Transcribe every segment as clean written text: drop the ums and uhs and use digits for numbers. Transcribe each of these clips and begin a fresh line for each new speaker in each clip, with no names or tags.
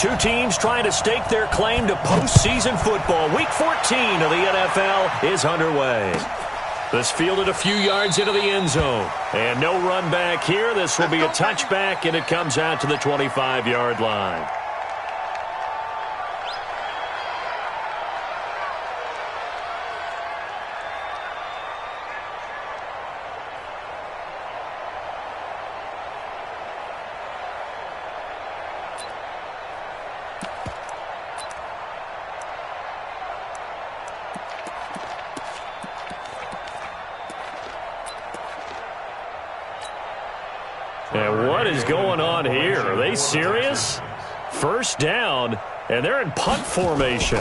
Two teams trying to stake their claim to postseason football. Week 14 of the NFL is underway. This fielded a few yards into the end zone. And no run back here. This will be a touchback, and it comes out to the 25-yard line. And what is going on here? Are they serious? First down, and they're in punt formation.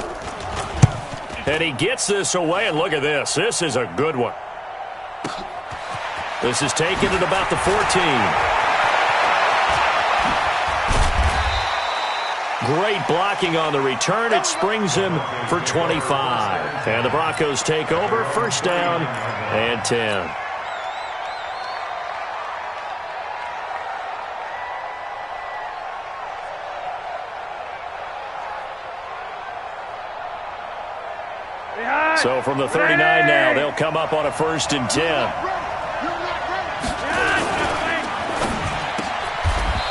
And he gets this away, and look at this. This is a good one. This is taken at about the 14. Great blocking on the return. It springs him for 25. And the Broncos take over, first down and 10. So from the 39 now, they'll come up on a 1st and 10.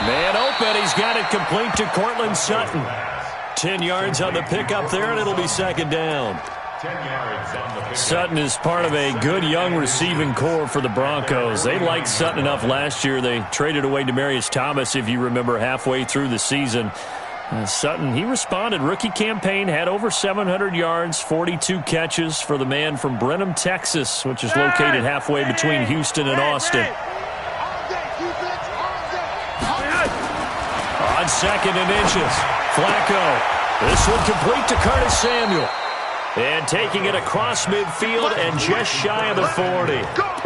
Man open. He's got it complete to Cortland Sutton. 10 yards on the pickup there, and it'll be second down. Sutton is part of a good young receiving core for the Broncos. They liked Sutton enough last year. They traded away Demaryius Thomas, if you remember, halfway through the season. Sutton, he responded. Rookie campaign, had over 700 yards, 42 catches for the man from Brenham, Texas, which is located halfway between Houston and Austin. On 2nd and inches, Flacco. This one complete to Curtis Samuel. And taking it across midfield and just shy of the 40.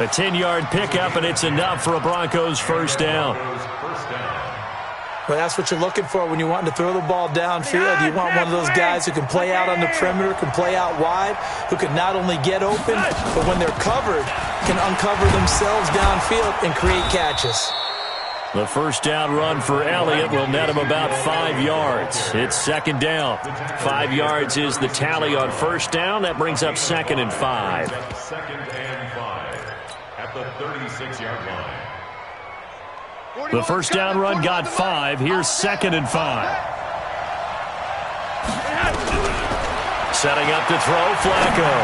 A 10-yard pickup, and it's enough for a Broncos first down.
Well, that's what you're looking for when you're wanting to throw the ball downfield. You want one of those guys who can play out on the perimeter, can play out wide, who can not only get open, but when they're covered, can uncover themselves downfield and create catches.
The first down run for Elliott will net him about 5 yards. It's second down. 5 yards is the tally on first down. That brings up 2nd and 5.
2nd and 5 at the 36-yard line.
The first down run got 5. Here's 2nd and 5. Setting up to throw, Flacco.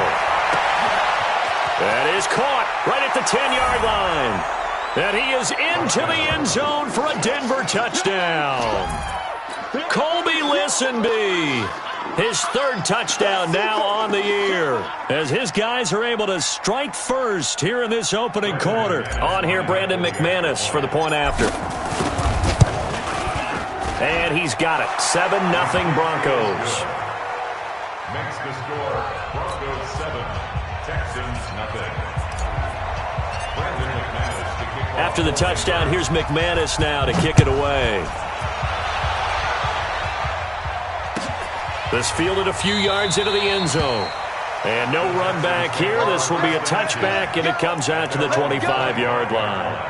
That is caught right at the 10-yard line. And he is into the end zone for a Denver touchdown. Colby Listenby. His 3rd touchdown now on the year, as his guys are able to strike first here in this opening quarter. On here, Brandon McManus for the point after. And he's got it. 7-0 Broncos.
Makes the score Broncos 7, Texans nothing. Brandon McManus to kick off.
After the touchdown, here's McManus now to kick it away. This fielded a few yards into the end zone. And no run back here. This will be a touchback, and it comes out to the 25-yard line.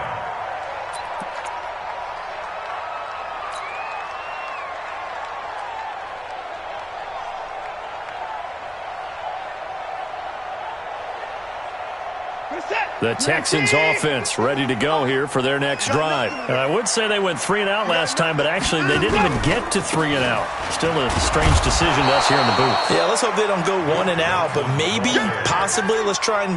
The Texans offense ready to go here for their next drive. And I would say they went 3 and out last time, but actually they didn't even get to 3 and out. Still a strange decision to us here in the booth.
Yeah, let's hope they don't go 1 and out, but maybe, possibly, let's try and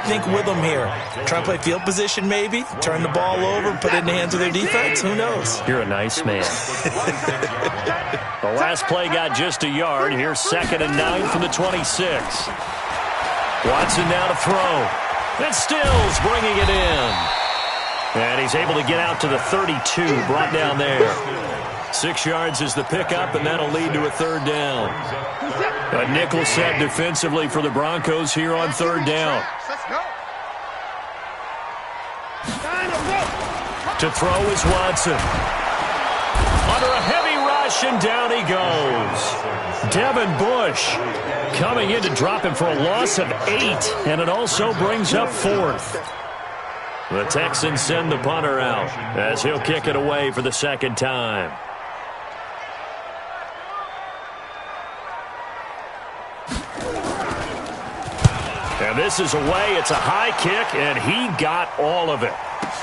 think with them here. Try and play field position maybe, turn the ball over, put it in the hands of their defense. Who knows?
You're a nice man. The last play got just a yard. Here's 2nd and 9 from the 26. Watson now to throw. And Stills bringing it in. And he's able to get out to the 32, brought down there. 6 yards is the pickup, and that'll lead to a 3rd down. A nickel set defensively for the Broncos here on 3rd down. To throw is Watson. Under a heavy rush, and down he goes. Devin Bush coming in to drop him for a loss of 8, and it also brings up 4th. The Texans send the punter out as he'll kick it away for the 2nd time. This is away. It's a high kick, and he got all of it.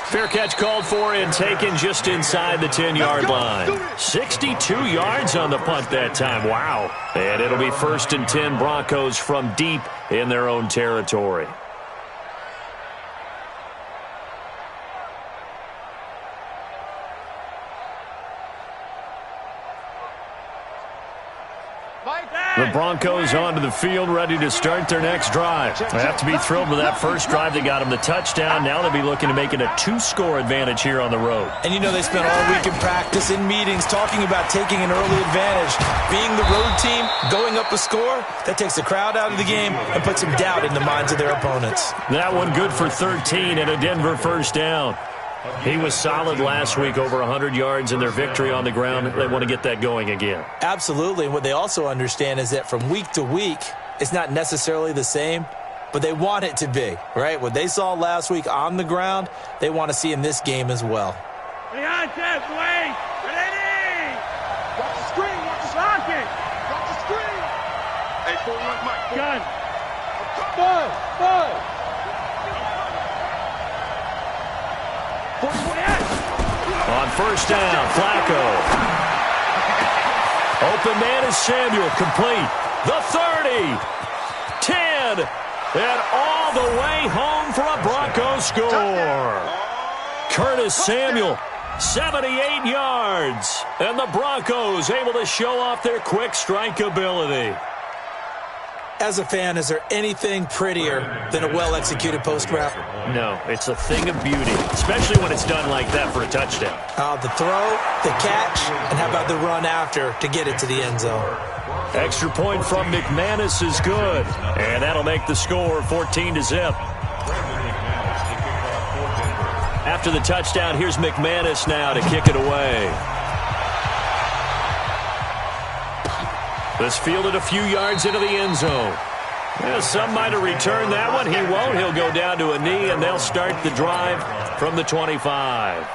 Fair catch called for and taken just inside the 10-yard line. 62 yards on the punt that time. Wow. And it'll be 1st and 10 Broncos from deep in their own territory. The Broncos onto the field, ready to start their next drive. They have to be thrilled with that first drive. They got them the touchdown. Now they'll be looking to make it a 2-score advantage here on the road.
And you know they spent all week in practice, in meetings, talking about taking an early advantage. Being the road team, going up a score, that takes the crowd out of the game and puts some doubt in the minds of their opponents.
That one good for 13 and a Denver first down. He was solid last week, over 100 yards in their victory on the ground. They want to get that going again.
Absolutely. And what they also understand is that from week to week, it's not necessarily the same, but they want it to be, right? What they saw last week on the ground, they want to see in this game as well.
Drop the screen. Watch the socket. Drop the screen. 841 Mike. Gun. Bud.
On first down, Flacco. Open man is Samuel, complete. The 30, 10, and all the way home for a Broncos score. Curtis Samuel, 78 yards, and the Broncos able to show off their quick strike ability.
As a fan, is there anything prettier than a well-executed post route?
No, it's a thing of beauty, especially when it's done like that for a touchdown.
The throw, the catch, and how about the run after to get it to the end zone?
Extra point from McManus is good, and that'll make the score 14-0. After the touchdown, here's McManus now to kick it away. This fielded a few yards into the end zone. Yeah, some might have returned that one. He won't. He'll go down to a knee, and they'll start the drive from the 25.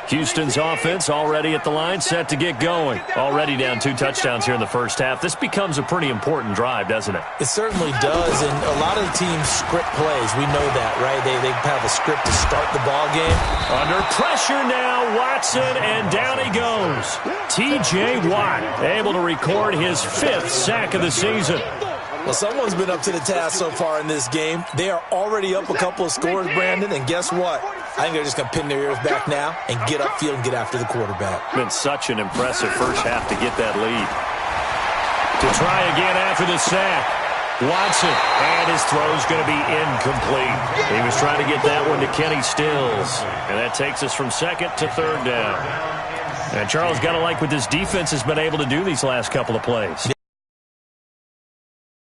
Houston's offense already at the line, set to get going. Already down 2 touchdowns here in the first half. This becomes a pretty important drive, doesn't it?
It certainly does, and a lot of the teams script plays. We know that, right? They have a script to start the ball game.
Under pressure now, Watson, and down he goes. T.J. Watt able to record his 5th sack of the season.
Well, someone's been up to the task so far in this game. They are already up a couple of scores, Brandon, and guess what? I think they're just going to pin their ears back now and get upfield and get after the quarterback.
Been such an impressive first half to get that lead. To try again after the sack. Watson, and his throw's going to be incomplete. He was trying to get that one to Kenny Stills, and that takes us from 2nd to 3rd down. And Charles, got to like what this defense has been able to do these last couple of plays.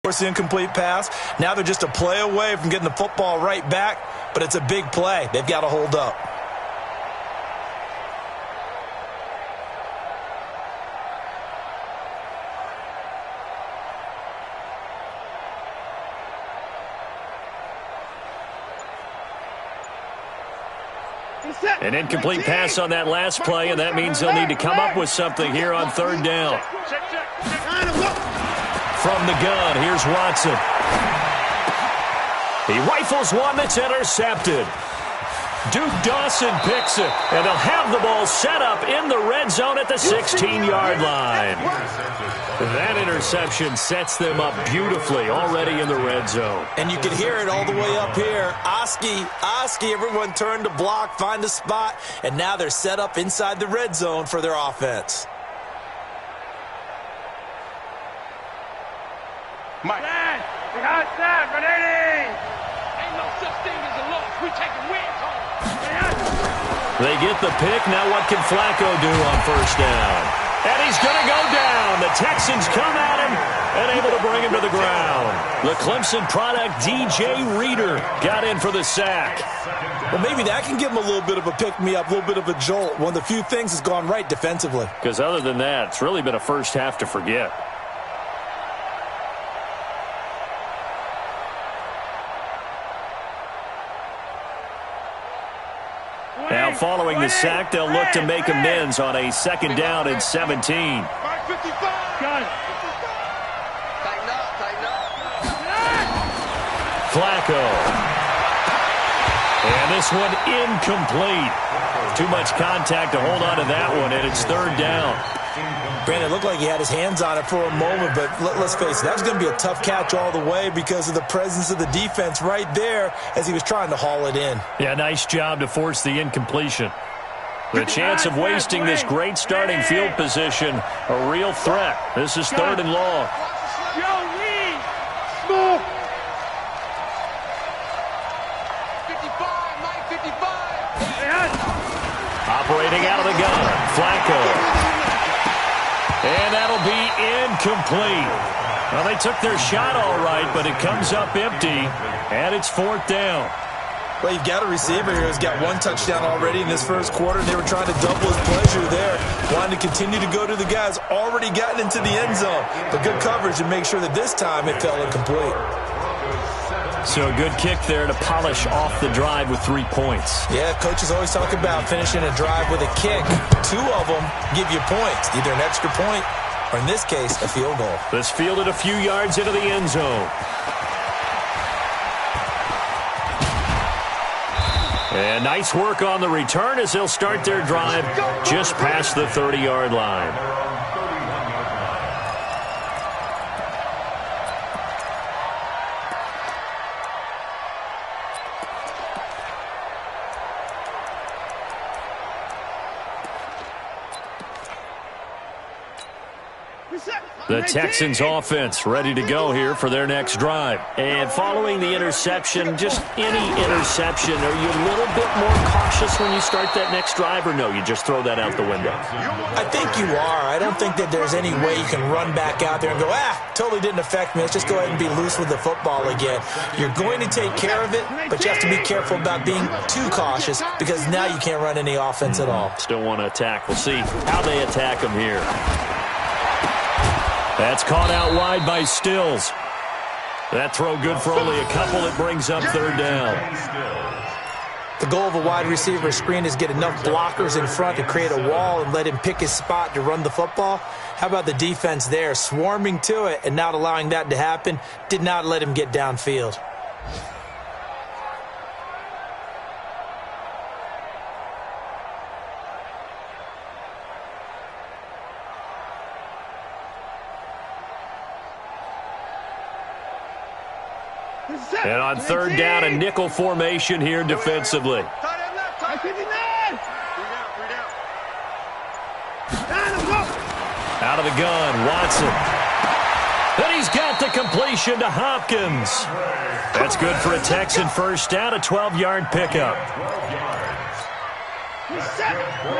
Force the incomplete pass. Now they're just a play away from getting the football right back, but it's a big play. They've got to hold up.
An incomplete pass on that last play, and that means they'll need to come up with something here on 3rd down. From the gun, here's Watson. He rifles one that's intercepted. Duke Dawson picks it, and they'll have the ball set up in the red zone at the 16-yard line. That interception sets them up beautifully already in the red zone.
And you can hear it all the way up here. Oski, everyone turned to block, find a spot, and now they're set up inside the red zone for their offense.
Mike. We got that, Grenade! Ain't no such thing as a loss. We taking wins home.
They get the pick. Now what can Flacco do on first down? And he's going to go down. The Texans come at him and able to bring him to the ground. The Clemson product, DJ Reader, got in for the sack.
Well, maybe that can give him a little bit of a pick-me-up, a little bit of a jolt. One of the few things has gone right defensively.
Because other than that, it's really been a first half to forget. Now following the sack, they'll look to make amends on a 2nd down and 17.
Got it.
Flacco. And this one incomplete. Too much contact to hold on to that one, and it's 3rd down.
Brandon, it looked like he had his hands on it for a moment, but let's face it, that was going to be a tough catch all the way because of the presence of the defense right there as he was trying to haul it in.
Yeah, nice job to force the incompletion. The chance of wasting this great starting field position, a real threat. This is 3rd and long.
Yo, lead. Small. 55, Mike, 55.
Operating out of the gun, Flacco. And that'll be incomplete. Well, they took their shot all right, but it comes up empty, and it's 4th down.
Well, you've got a receiver here who's got 1 touchdown already in this first quarter, and they were trying to double his pleasure there, wanting to continue to go to the guys already gotten into the end zone. But good coverage to make sure that this time it fell incomplete.
So a good kick there to polish off the drive with 3 points.
Yeah, coaches always talk about finishing a drive with a kick. 2 of them give you points, either an extra point or, in this case, a field goal.
This fielded a few yards into the end zone. And nice work on the return as they'll start their drive just past the 30-yard line. The Texans offense ready to go here for their next drive. And following the interception, just any interception, are you a little bit more cautious when you start that next drive, or no, you just throw that out the window?
I think you are. I don't think that there's any way you can run back out there and go, totally didn't affect me. Let's just go ahead and be loose with the football again. You're going to take care of it, but you have to be careful about being too cautious because now you can't run any offense at all.
Still want to attack. We'll see how they attack them here. That's caught out wide by Stills. That throw good for only a couple. It brings up 3rd down.
The goal of a wide receiver screen is get enough blockers in front to create a wall and let him pick his spot to run the football. How about the defense there, swarming to it and not allowing that to happen? Did not let him get downfield.
And on 3rd down, a nickel formation here defensively. Out of the gun, Watson. And he's got the completion to Hopkins. That's good for a Texan first down, a 12-yard pickup.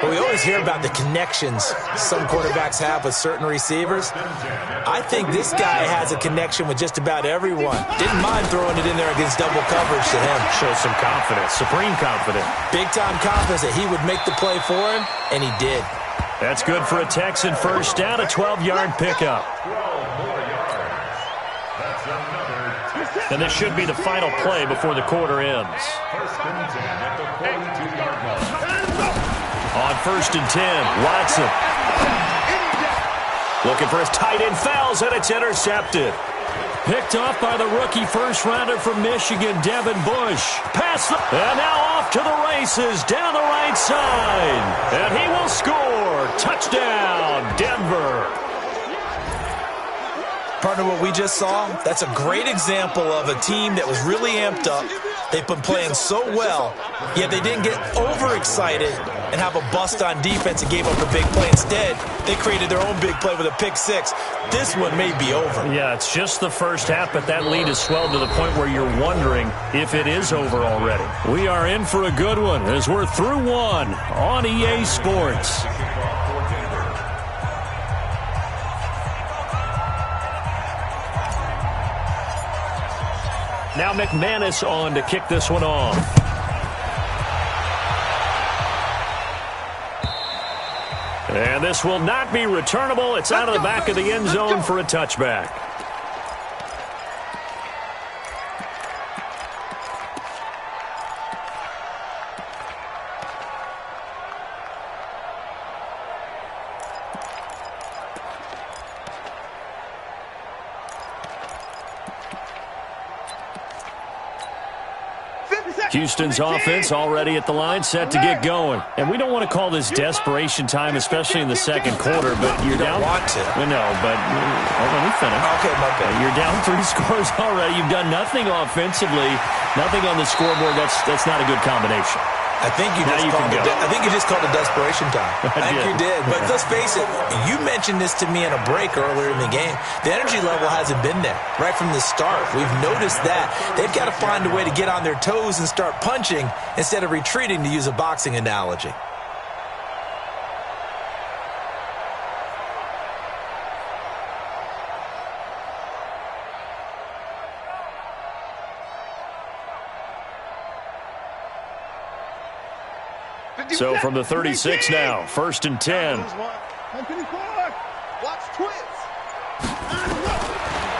Well, we always hear about the connections some quarterbacks have with certain receivers. I think this guy has a connection with just about everyone. Didn't mind throwing it in there against double coverage to him.
Shows some confidence, supreme confidence.
Big-time confidence that he would make the play for him, and he did.
That's good for a Texan first down, a 12-yard pickup. And this should be the final play before the quarter ends. On 1st and 10, Watson. Looking for his tight end, fouls, and it's intercepted. Picked off by the rookie first-rounder from Michigan, Devin Bush. And now off to the races down the right side. And he will score. Touchdown, Denver.
Partner, what we just saw, that's a great example of a team that was really amped up. They've been playing so well, yet they didn't get overexcited and have a bust on defense and gave up a big play. Instead, they created their own big play with a pick six. This one may be over.
Yeah, it's just the first half, but that lead has swelled to the point where you're wondering if it is over already. We are in for a good one as we're through one on EA Sports. Now McManus on to kick this one off. And this will not be returnable. It's out of the back of the end zone for a touchback. Houston's offense already at the line, set to get going. And we don't want to call this desperation time, especially in the second quarter, but you're down.
You don't want to.
No, but let me finish.
Okay, my bad.
You're down 3 scores already. You've done nothing offensively, nothing on the scoreboard. That's not a good combination.
I think you just called it desperation time. I think you did. But let's face it, you mentioned this to me in a break earlier in the game. The energy level hasn't been there right from the start. We've noticed that. They've got to find a way to get on their toes and start punching instead of retreating, to use a boxing analogy.
So from the 36 now, 1st and 10.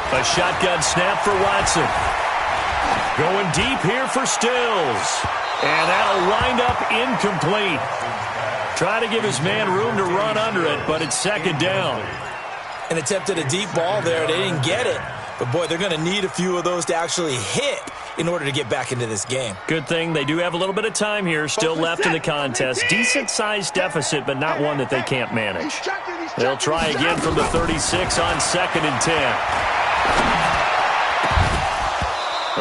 A shotgun snap for Watson. Going deep here for Stills. And that'll wind up incomplete. Try to give his man room to run under it, but it's 2nd down.
And attempted a deep ball there. They didn't get it. But, boy, they're going to need a few of those to actually hit in order to get back into this game.
Good thing they do have a little bit of time here still left in the contest. Decent-sized deficit, but not one that they can't manage. They'll try again from the 36 on 2nd and 10.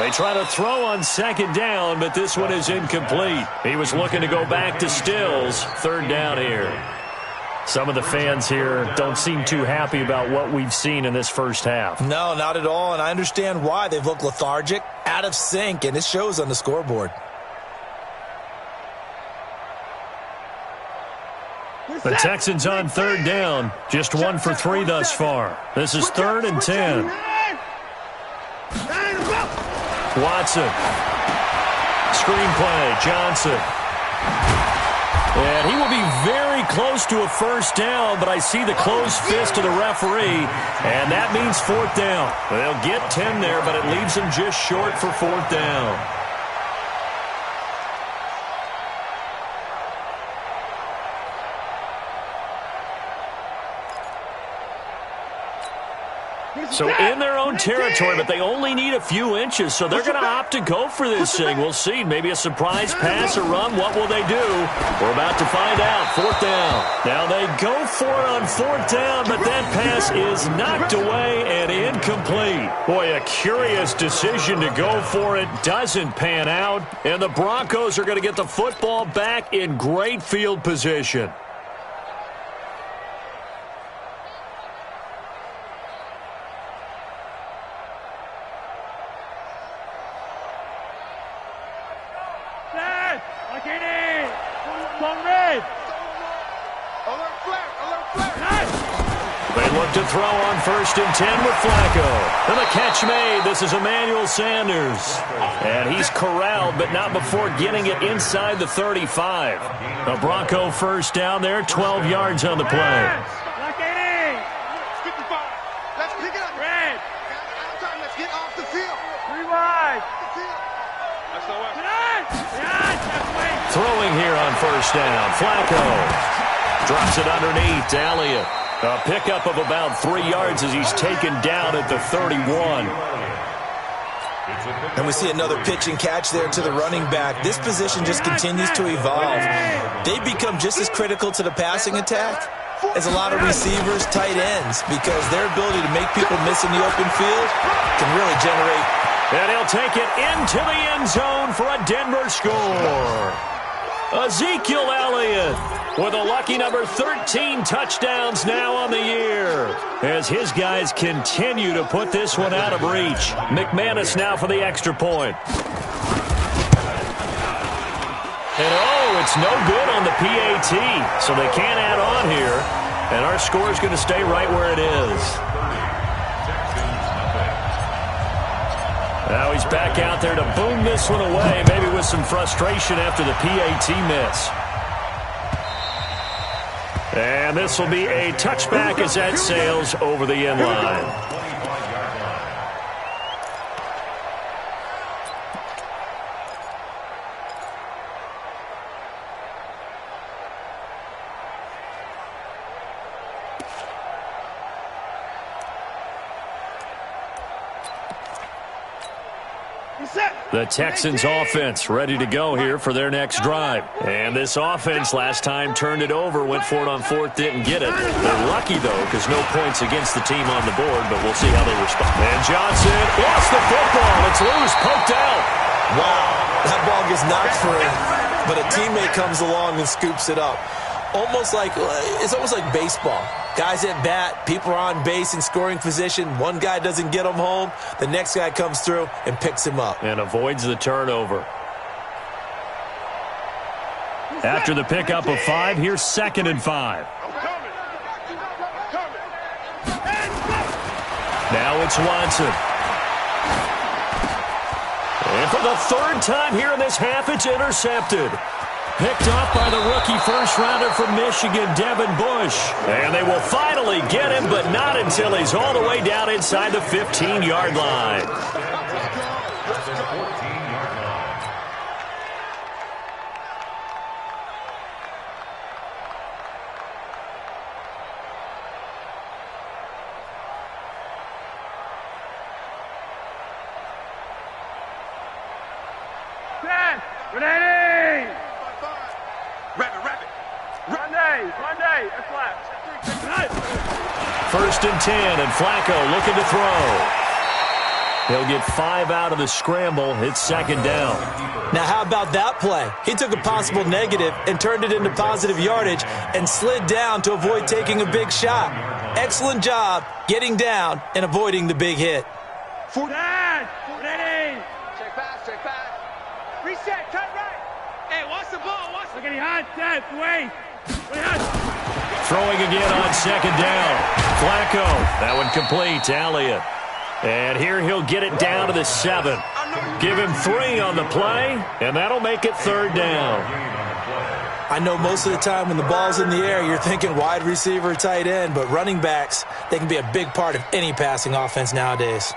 They try to throw on 2nd down, but this one is incomplete. He was looking to go back to Stills. 3rd down here. Some of the fans here don't seem too happy about what we've seen in this first half.
No, not at all, and I understand why. They've looked lethargic, out of sync, and it shows on the scoreboard.
The Texans on 3rd down, just 1 for 3 thus far. This is 3rd and 10. Watson. Screenplay, Johnson. And he will be very close to a 1st down, but I see the closed fist of the referee, and that means 4th down. They'll get 10 there, but it leaves them just short for 4th down. So in their own territory, but they only need a few inches, so they're going to opt to go for this thing. We'll see. Maybe a surprise pass or run. What will they do? We're about to find out. 4th down. Now they go for it on 4th down, but that pass is knocked away and incomplete. Boy, a curious decision to go for it. Doesn't pan out, and the Broncos are going to get the football back in great field position. They look to throw on 1st and 10 with Flacco. And the catch made. This is Emmanuel Sanders. And he's corralled, but not before getting it inside the 35. A Bronco 1st down there, 12 yards on the play.
Let's pick it up. Red. Let's get off the field. 3 wide.
Throwing here on 1st down. Flacco drops it underneath to Elliott. A pickup of about 3 yards as he's taken down at the 31.
And we see another pitch and catch there to the running back. This position just continues to evolve. They become just as critical to the passing attack as a lot of receivers, tight ends, because their ability to make people miss in the open field can really generate.
And he'll take it into the end zone for a Denver score. Ezekiel Elliott with a lucky number 13 touchdowns now on the year as his guys continue to put this one out of reach. McManus now for the extra point. And it's no good on the PAT, so they can't add on here. And our score is going to stay right where it is. Now he's back out there to boom this one away, maybe with some frustration after the PAT miss. And this will be a touchback as that sails over the end line. The Texans offense ready to go here for their next drive. And this offense last time turned it over, went for it on fourth, didn't get it. They're lucky, though, because no points against the team on the board, but we'll see how they respond. And Johnson lost the football. It's loose, poked out.
Wow, that ball gets knocked free, but a teammate comes along and scoops it up. It's almost like baseball. Guys at bat, people are on base in scoring position. One guy doesn't get him home. The next guy comes through and picks him up.
And avoids the turnover. After the pickup of 5, here's 2nd and 5. Now it's Watson. And for the 3rd time here in this half, it's intercepted. Picked off by the rookie first-rounder from Michigan, Devin Bush. And they will finally get him, but not until he's all the way down inside the 15-yard line.
Ready! Rapid. Monday. That's left.
1st and 10, and Flacco looking to throw. He'll get 5 out of the scramble. It's 2nd down.
Now, how about that play? He took a possible negative and turned it into positive yardage and slid down to avoid taking a big shot. Excellent job getting down and avoiding the big hit.
Ready! Check pass. Reset, cut right. Hey, watch the ball. Look at the hot set. Wait.
Throwing again on 2nd down. Flacco. That one complete to Elliott. And here he'll get it down to the 7. Give him 3 on the play, and that'll make it 3rd down.
I know most of the time when the ball's in the air, you're thinking wide receiver, tight end, but running backs, they can be a big part of any passing offense nowadays.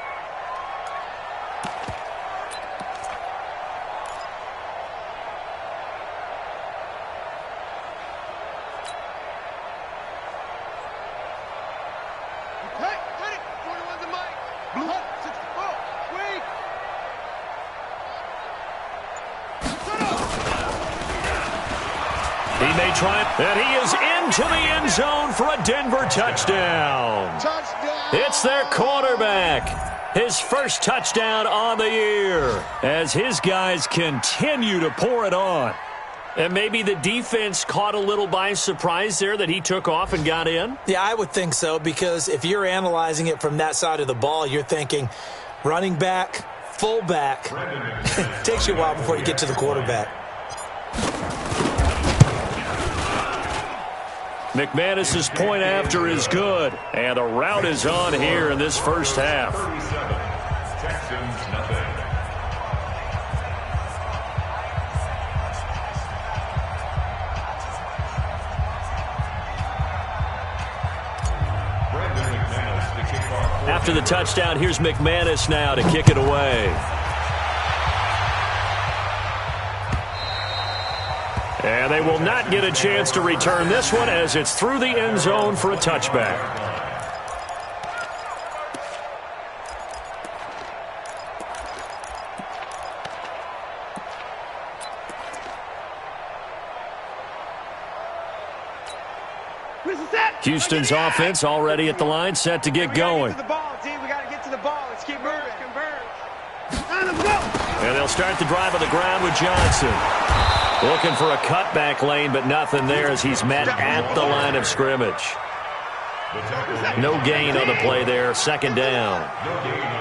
And he is into the end zone for a Denver touchdown. It's their quarterback. His first touchdown on the year as his guys continue to pour it on. And maybe the defense caught a little by surprise there that he took off and got in?
Yeah, I would think so, because if you're analyzing it from that side of the ball, you're thinking running back, fullback. It takes you a while before you get to the quarterback.
McManus's point after is good, and the route is on here in this first half.
Texans nothing.
After the touchdown, here's McManus now to kick it away. And they will not get a chance to return this one as it's through the end zone for a touchback. Houston's offense already at the line, set to get going.
We got to get to the ball. Let's keep moving.
And they'll start the drive on the ground with Johnson. Looking for a cutback lane, but nothing there as he's met at the line of scrimmage. No gain on the play there, 2nd down.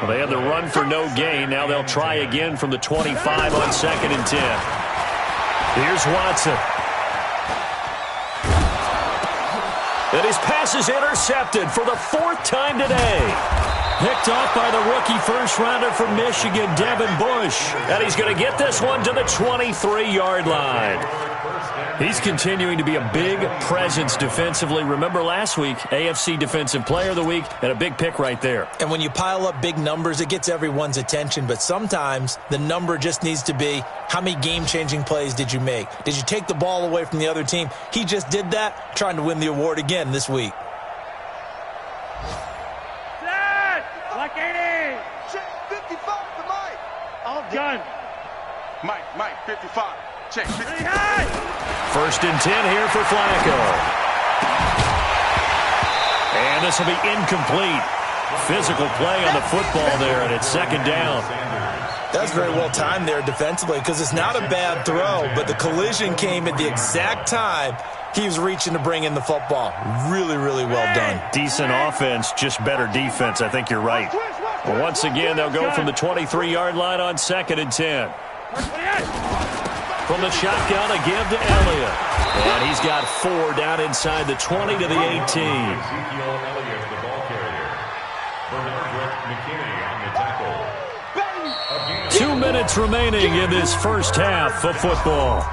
Well, they had the run for no gain. Now they'll try again from the 25 on 2nd and 10. Here's Watson. And his pass is intercepted for the 4th time today. Picked off by the rookie first-rounder from Michigan, Devin Bush. And he's going to get this one to the 23-yard line. He's continuing to be a big presence defensively. Remember last week, AFC Defensive Player of the Week, and a big pick right there.
And when you pile up big numbers, it gets everyone's attention. But sometimes the number just needs to be, how many game-changing plays did you make? Did you take the ball away from the other team? He just did that, trying to win the award again this week.
Gun.
Mike, 55. Check. 55.
First and 10 here for Flacco. And this will be incomplete. Physical play on the football there, and it's second down.
That's very well timed there defensively because it's not a bad throw, but the collision came at the exact time he was reaching to bring in the football. Really, really well done.
Decent offense, just better defense. I think you're right. Well, once again, they'll go from the 23-yard line on second and 10. From the shotgun, a give to Elliott. And he's got 4 down inside the 20 to the 18.
Ezekiel Elliott, the ball carrier. Bernard McKinney on the tackle.
2 minutes remaining in this first half of football.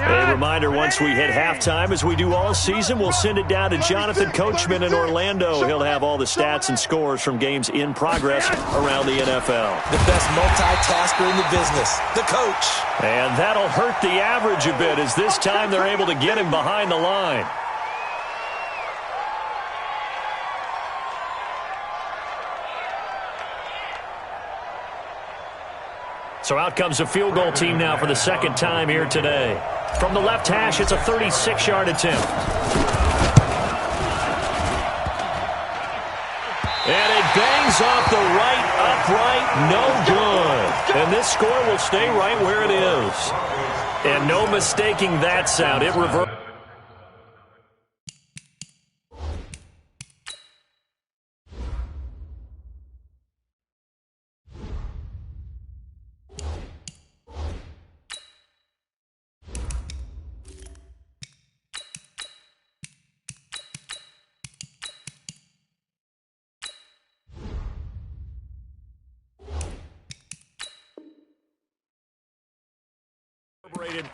A reminder, once we hit halftime, as we do all season, we'll send it down to Jonathan Coachman in Orlando. He'll have all the stats and scores from games in progress around the NFL.
The best multitasker in the business, the coach.
And that'll hurt the average a bit, as this time they're able to get him behind the line. So out comes a field goal team now for the second time here today. From the left hash, it's a 36-yard attempt. And it bangs off the right upright, no good. And this score will stay right where it is. And no mistaking that sound. It reverses.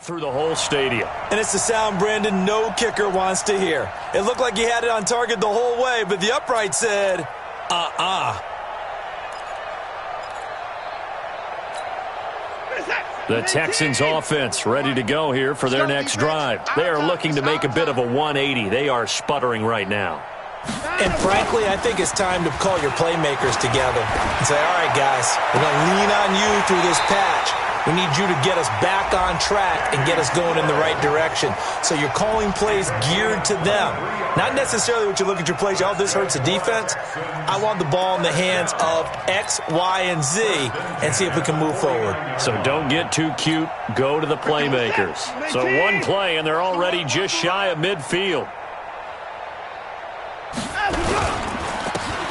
Through the whole stadium.
And it's the sound Brandon no kicker wants to hear. It looked like he had it on target the whole way, but the upright said,
The Texans offense ready to go here for their next drive. They are looking to make a bit of a 180. They are sputtering right now.
And frankly, I think it's time to call your playmakers together and say, all right, guys, we're going to lean on you through this patch. We need you to get us back on track and get us going in the right direction. So you're calling plays geared to them. Not necessarily what you look at your plays, oh, this hurts the defense. I want the ball in the hands of X, Y, and Z and see if we can move forward.
So don't get too cute. Go to the playmakers. So one play, and they're already just shy of midfield.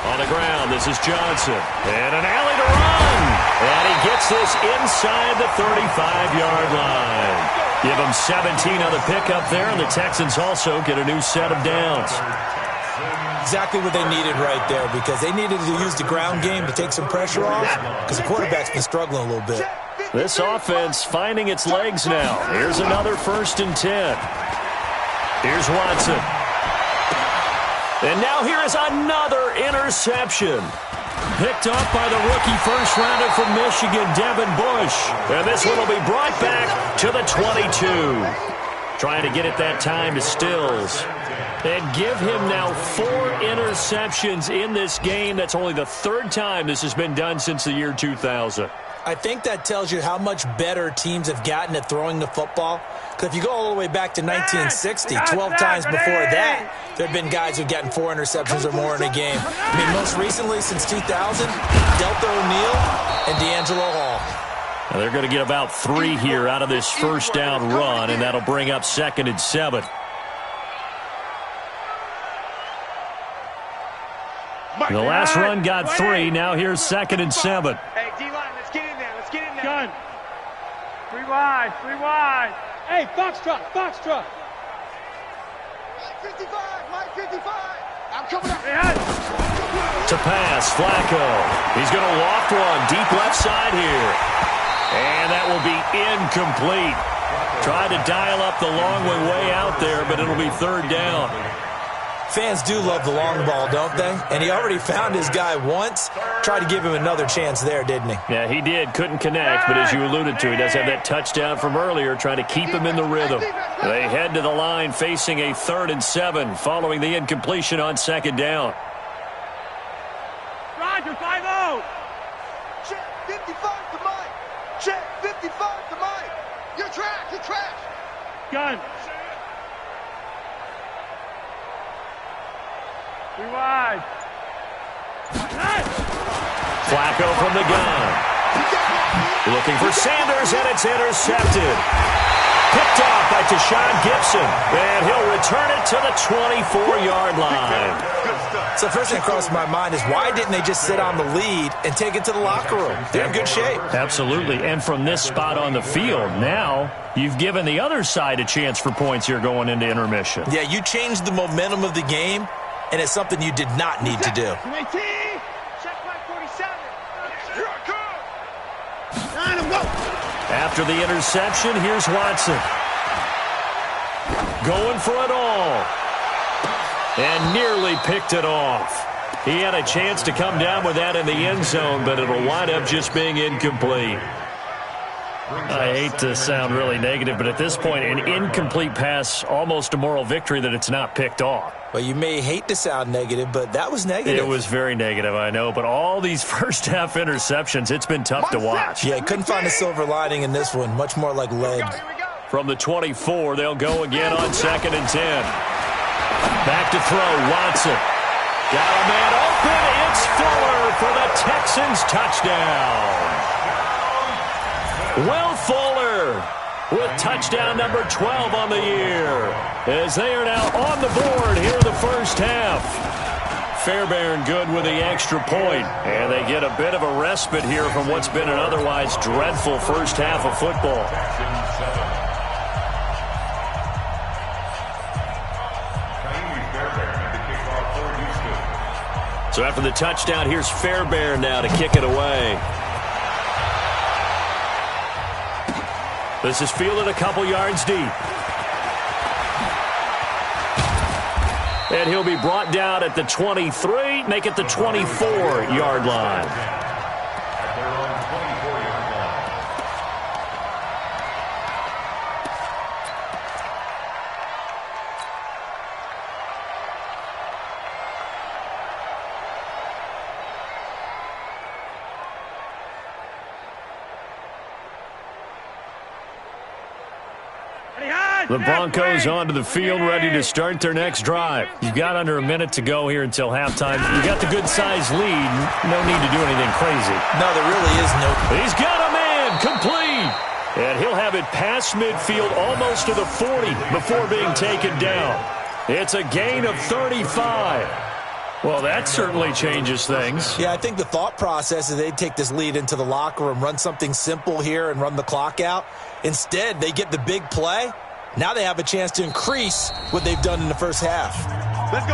On the ground, this is Johnson. And an alley to run. And he gets this inside the 35-yard line. Give him 17 on the pickup there, and the Texans also get a new set of downs.
Exactly what they needed right there, because they needed to use the ground game to take some pressure off, because the quarterback's been struggling a little bit.
This offense finding its legs now. Here's another 1st and 10. Here's Watson. And now here is another interception. Picked up by the rookie first-rounder from Michigan, Devin Bush. And this one will be brought back to the 22. Trying to get it that time to Stills. And give him now 4 interceptions in this game. That's only the 3rd time this has been done since the year 2000.
I think that tells you how much better teams have gotten at throwing the football. Because if you go all the way back to 1960, 12 times before that, there have been guys who've gotten 4 interceptions or more in a game. I mean, most recently, since 2000, Delta O'Neal and D'Angelo Hall.
Now they're going to get about 3 here out of this first down run, and that'll bring up 2nd and 7. The last run got 3. Now here's 2nd and 7.
Hey, D-line, let's get in there. Let's get in there. Gun. 3 wide. 3 wide. Hey, Foxtrot. Foxtrot.
Mike 55. Mike 55. I'm coming up.
To pass, Flacco. He's going to loft one deep left side here. And that will be incomplete. Tried to dial up the long way out there, but it'll be 3rd down.
Fans do love the long ball, don't they? And he already found his guy once. Tried to give him another chance there, didn't he?
Yeah, he did. Couldn't connect, but as you alluded to, he does have that touchdown from earlier, trying to keep him in the rhythm. They head to the line facing a 3rd and 7 following the incompletion on 2nd down.
Roger, 5-0.
Check 55 to Mike. Check 55 to Mike. You're trash. You're trash.
Gun. Rewind.
Flacco from the gun. Looking for Sanders, and it's intercepted. Picked off by Tashawn Gibson, and he'll return it to the 24-yard line.
So first thing that crossed my mind is why didn't they just sit on the lead and take it to the locker room? They're in good shape.
Absolutely, and from this spot on the field, now you've given the other side a chance for points here going into intermission.
Yeah, you changed the momentum of the game, and it's something you did not need to do.
Check my 47. Here I come. 9 and 1.
After the interception, here's Watson. Going for it all. And nearly picked it off. He had a chance to come down with that in the end zone, but it'll wind up just being incomplete. I hate to sound really negative, but at this point, an incomplete pass, almost a moral victory that it's not picked off.
Well, you may hate to sound negative, but that was negative.
It was very negative, I know, but all these first-half interceptions, it's been tough to watch.
Yeah, couldn't find a silver lining in this one. Much more like lead.
From the 24, they'll go again on 2nd and 10. Back to throw, Watson. Got a man open. It's Fuller for the Texans touchdown. Will Fuller with touchdown number 12 on the year, as they are now on the board here in the first half. Fairbairn good with the extra point, and they get a bit of a respite here from what's been an otherwise dreadful first half of football. So after the touchdown, here's Fairbairn now to kick it away. This is fielded a couple yards deep. And he'll be brought down at the 23, make it the 24-yard line. The Broncos onto the field, ready to start their next drive. You've got under a minute to go here until halftime. You've got the good-sized lead. No need to do anything crazy.
No, there really is no.
He's got a man, complete. And he'll have it past midfield, almost to the 40, before being taken down. It's a gain of 35. Well, that certainly changes things.
Yeah, I think the thought process is they'd take this lead into the locker room, run something simple here, and run the clock out. Instead, they get the big play. Now they have a chance to increase what they've done in the first half.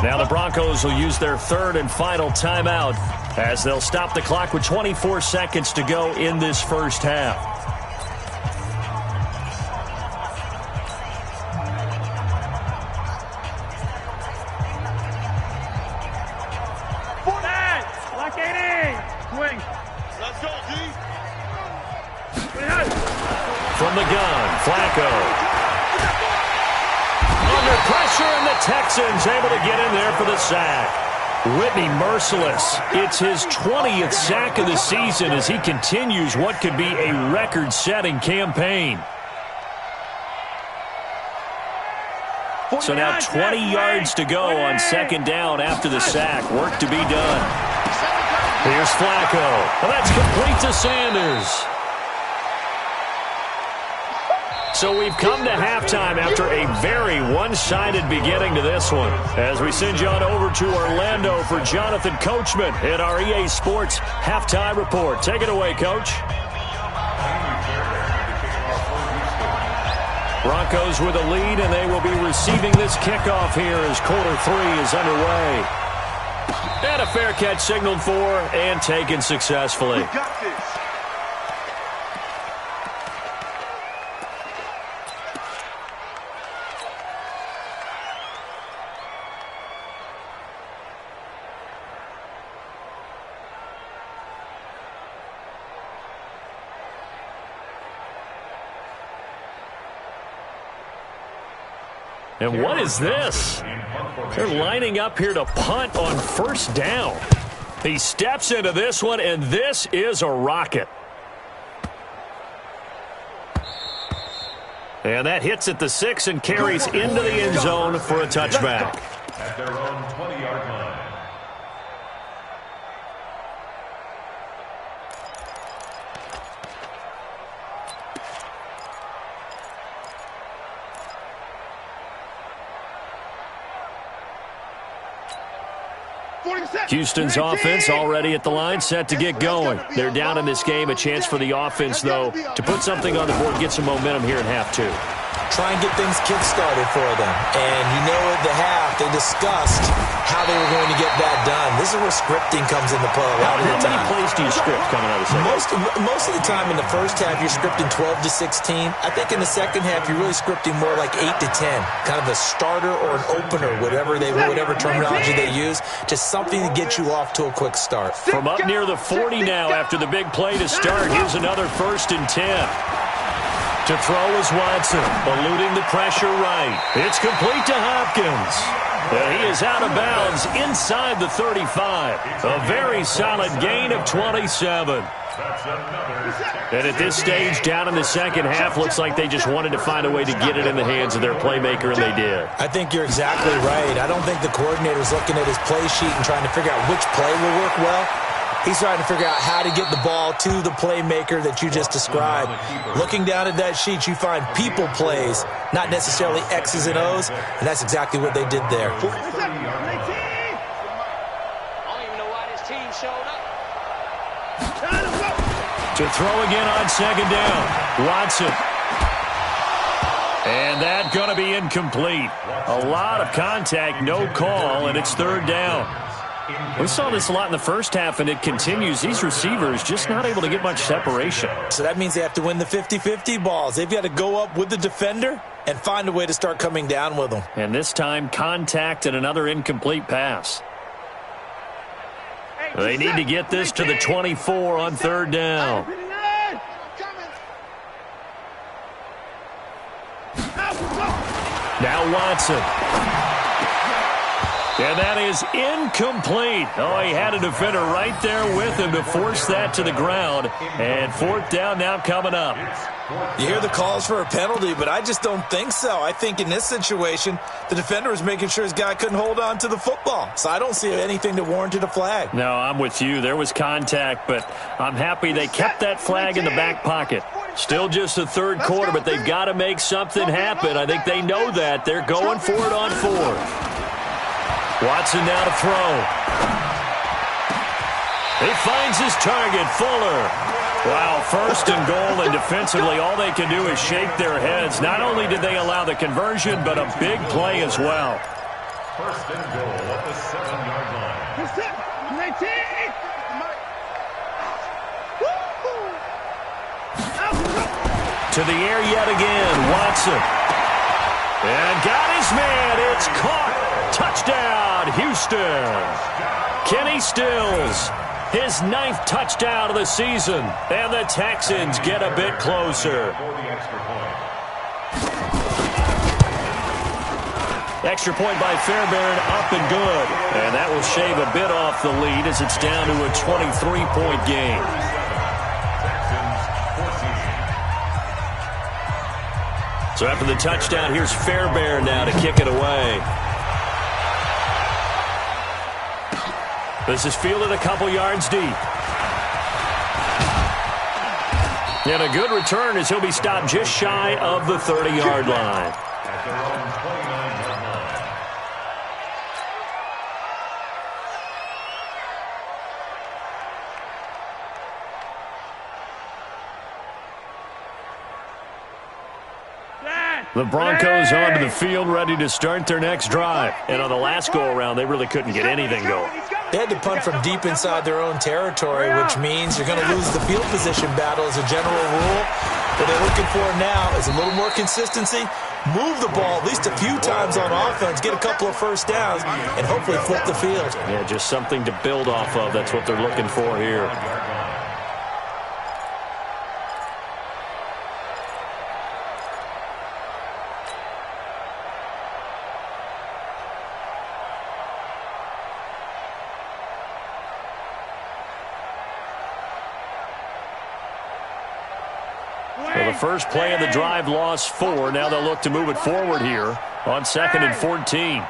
Now the Broncos will use their 3rd and final timeout as they'll stop the clock with 24 seconds to go in this first half.
Black 80. Swing.
Let's go, D.
From the gun, Flacco. Under pressure, and the Texans able to get in there for the sack. Whitney merciless. It's his 20th sack of the season as he continues what could be a record-setting campaign. So now 20 yards to go on 2nd down after the sack. Work to be done. Here's Flacco. Well, that's complete to Sanders. So we've come to halftime after a very one-sided beginning to this one. As we send you on over to Orlando for Jonathan Coachman in our EA Sports Halftime Report. Take it away, Coach. Broncos with a lead, and they will be receiving this kickoff here as quarter 3 is underway. And a fair catch signaled for and taken successfully.
We got this.
And what is this? They're lining up here to punt on first down. He steps into this one, and this is a rocket. And that hits at the 6 and carries into the end zone for a touchback.
At their own 20-yard line.
Houston's offense already at the line, set to get going. They're down in this game. A chance for the offense, though, to put something on the board, get some momentum here in half two.
Try and get things kick-started for them. And you know at the half, they discussed how they were going to get that done. This is where scripting comes into play a lot of the time.
How many plays do you script coming out of the second?
Most of the time in the first half, you're scripting 12 to 16. I think in the second half, you're really scripting more like 8 to 10. Kind of a starter or an opener, whatever terminology they use, just something to get you off to a quick start.
From up near the 40 now after the big play to start, here's another 1st and 10. To throw is Watson, eluding the pressure right. It's complete to Hopkins. And he is out of bounds inside the 35. A very solid gain of 27. And at this stage, down in the second half, looks like they just wanted to find a way to get it in the hands of their playmaker, and they did.
I think you're exactly right. I don't think the coordinator's looking at his play sheet and trying to figure out which play will work well. He's trying to figure out how to get the ball to the playmaker that you just described. Looking down at that sheet, you find people plays, not necessarily X's and O's, and that's exactly what they did there.
I don't even know why this team showed up.
To throw again on second down. Watson. And that's going to be incomplete. A lot of contact, no call, and it's 3rd down. We saw this a lot in the first half, and it continues. These receivers just not able to get much separation.
So that means they have to win the 50-50 balls. They've got to go up with the defender and find a way to start coming down with them.
And this time, contact and another incomplete pass. They need to get this to the 24 on 3rd down. Now Watson. And that is incomplete. Oh, he had a defender right there with him to force that to the ground. And 4th down now coming up.
You hear the calls for a penalty, but I just don't think so. I think in this situation, the defender was making sure his guy couldn't hold on to the football. So I don't see anything that warranted a flag.
No, I'm with you. There was contact, but I'm happy they kept that flag in the back pocket. Still just the 3rd quarter, but they've got to make something happen. I think they know that. They're going for it on 4th. Watson now to throw. He finds his target, Fuller. Wow, 1st and goal, and defensively all they can do is shake their heads. Not only did they allow the conversion, but a big play as well.
1st and goal at the 7-yard line.
To the air yet again, Watson. And got his man. It's caught. Touchdown, Houston. Kenny Stills, his 9th touchdown of the season. And the Texans get a bit closer. Extra point by Fairbairn, up and good. And that will shave a bit off the lead as it's down to a 23-point game. So after the touchdown, here's Fairbairn now to kick it away. This is fielded a couple yards deep. And a good return as he'll be stopped just shy of the 30-yard line.
At their own 29-yard line.
The Broncos onto the field, ready to start their next drive. And on the last go-around, they really couldn't get anything going.
They had to punt from deep inside their own territory, which means you're going to lose the field position battle as a general rule. What they're looking for now is a little more consistency, move the ball at least a few times on offense, get a couple of first downs, and hopefully flip the field.
Yeah, just something to build off of. That's what they're looking for here. Well, the first play of the drive lost 4. Now they'll look to move it forward here on 2nd and 14.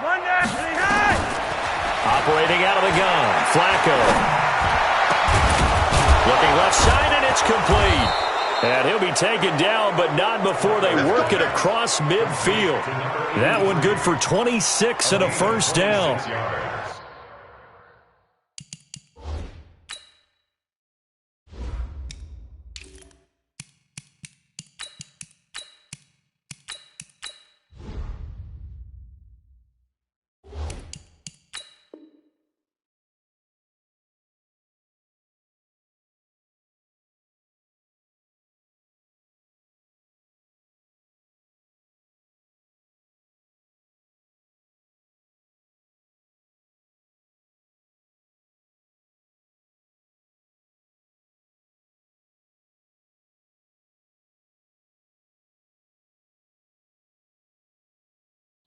Operating out of the gun, Flacco. Looking left side, and it's complete. And he'll be taken down, but not before they work it across midfield. That one good for 26 and a first down.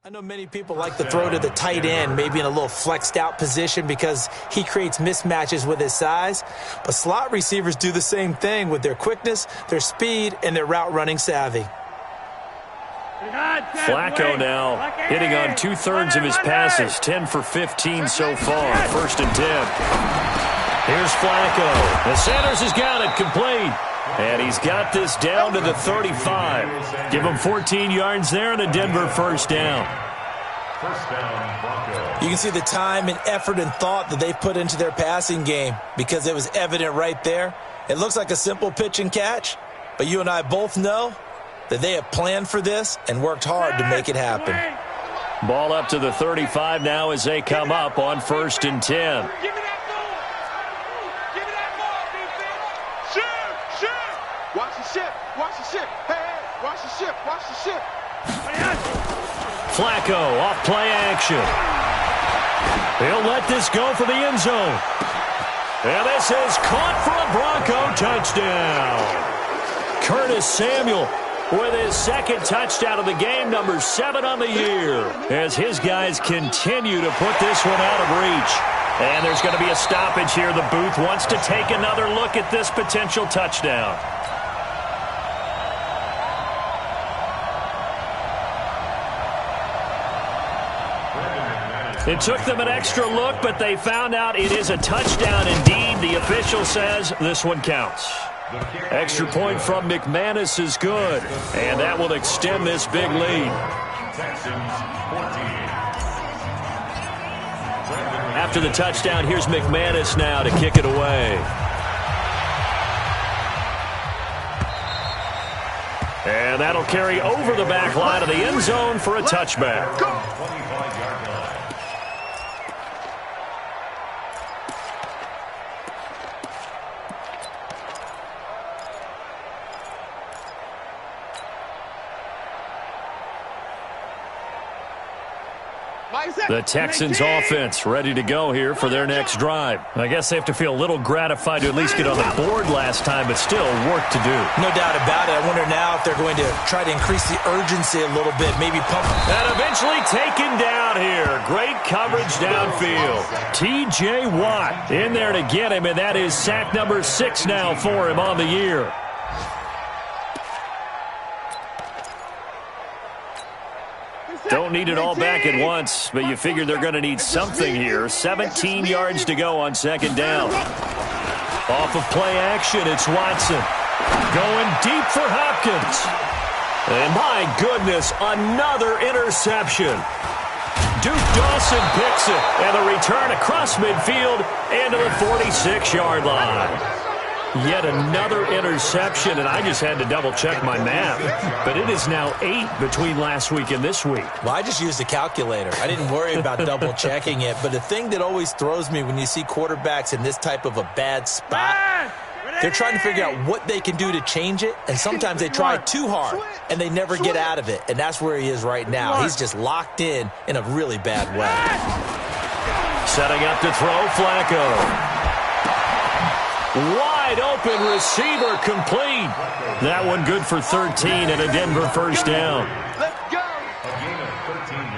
I know many people like to throw to the tight end, maybe in a little flexed out position because he creates mismatches with his size. But slot receivers do the same thing with their quickness, their speed, and their route running savvy.
Flacco now hitting on 2/3 of his passes, 10 for 15 so far, 1st and 10. Here's Flacco. The Sanders has got it complete. And he's got this down to the 35. Give him 14 yards there and a Denver first down.
First down, Broncos.
You can see the time and effort and thought that they put into their passing game because it was evident right there. It looks like a simple pitch and catch, but you and I both know that they have planned for this and worked hard to make it happen.
Ball up to the 35 now as they come up on 1st and 10.
Watch the ship. Watch the ship. Hey, hey, watch the ship. Watch the ship.
Flacco off play action. He'll let this go for the end zone. And this is caught for a Bronco touchdown. Curtis Samuel with his 2nd touchdown of the game, number 7 on the year, as his guys continue to put this one out of reach. And there's going to be a stoppage here. The booth wants to take another look at this potential touchdown. It took them an extra look, but they found out it is a touchdown indeed. The official says this one counts. Extra point from McManus is good, and that will extend this big lead. After the touchdown, here's McManus now to kick it away. And that'll carry over the back line of the end zone for a touchback. The Texans offense ready to go here for their next drive. I guess they have to feel a little gratified to at least get on the board last time, but still work to do.
No doubt about it. I wonder now if they're going to try to increase the urgency a little bit, maybe pump.
And eventually taken down here. Great coverage downfield. T.J. Watt in there to get him, and that is sack number 6 now for him on the year. Don't need it all back at once, but you figure they're going to need something here. 17 yards to go on 2nd down. Off of play action, it's Watson. Going deep for Hopkins. And my goodness, another interception. Duke Dawson picks it, and the return across midfield into the 46-yard line. Yet another interception, and I just had to double-check my math. But it is now 8 between last week and this week.
Well, I just used a calculator. I didn't worry about double-checking it. But the thing that always throws me when you see quarterbacks in this type of a bad spot, they're trying to figure out what they can do to change it, and sometimes they try too hard, and they never get out of it. And that's where he is right now. He's just locked in a really bad way.
Setting up to throw, Flacco. Wide open receiver complete. That one good for 13 and a Denver first down.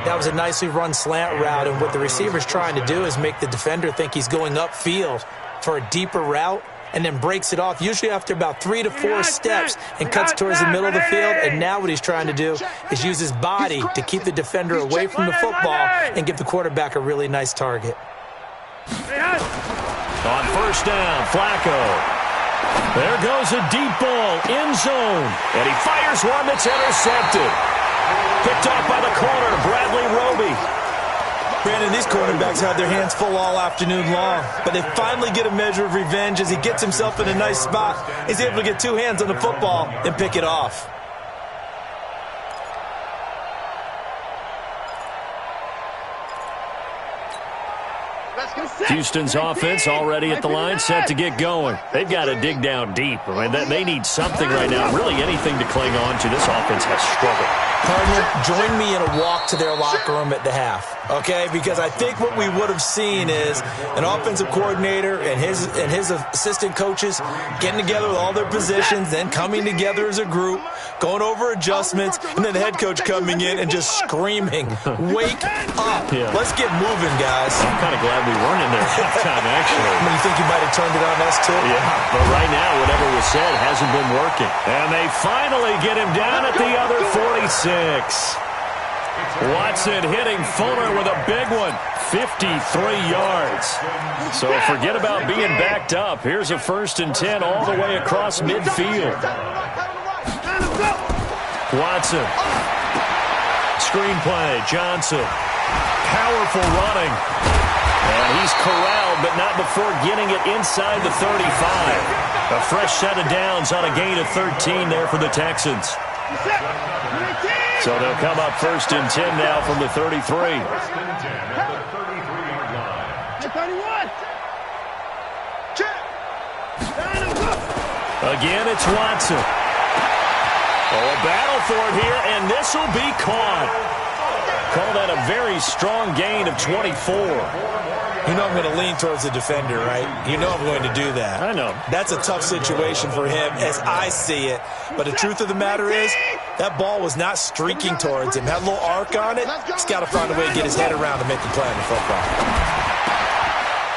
That was a nicely run slant route, and what the receiver's trying to do is make the defender think he's going upfield for a deeper route, and then breaks it off, usually after about 3 to 4 steps, and cuts towards the middle of the field. And now what he's trying to do is use his body to keep the defender away from the football and give the quarterback a really nice target.
On first down, Flacco. There goes a deep ball, end zone. And he fires one that's intercepted. Picked off by the corner, Bradley Roby.
Brandon, these quarterbacks had their hands full all afternoon long, but they finally get a measure of revenge as he gets himself in a nice spot. He's able to get 2 hands on the football and pick it off.
Houston's offense already at the line, set to get going. They've got to dig down deep. I mean, they need something right now, really anything to cling on to. This offense has struggled.
Cardinal, join me in a walk to their locker room at the half, okay? Because I think what we would have seen is an offensive coordinator and his assistant coaches getting together with all their positions, then coming together as a group, going over adjustments, and then the head coach coming in and just screaming, "Wake up.
Yeah.
Let's get moving, guys."
I'm kind of glad we weren't in there at halftime, actually.
I mean, you think you might have turned it on us, too?
Yeah, but right now, whatever was said hasn't been working. And they finally get him down at the other 46. Watson hitting Fuller with a big one, 53 yards. So forget about being backed up. Here's a 1st and 10 all the way across midfield. Watson. Screenplay, Johnson. Powerful running. And he's corralled, but not before getting it inside the 35. A fresh set of downs on a gain of 13 there for the Texans. So they'll come up 1st and 10 now from the 33.
1st and 10 at the 33-yard line.
31.
Again, it's Watson. Oh, a battle for it here, and this will be caught. Call that a very strong gain of 24.
You know I'm going to lean towards the defender, right? You know I'm going to do that.
I know.
That's a tough situation for him as I see it. But the truth of the matter is, that ball was not streaking towards him. Had a little arc on it. He's got to find a way to get his head around to make the play on the football.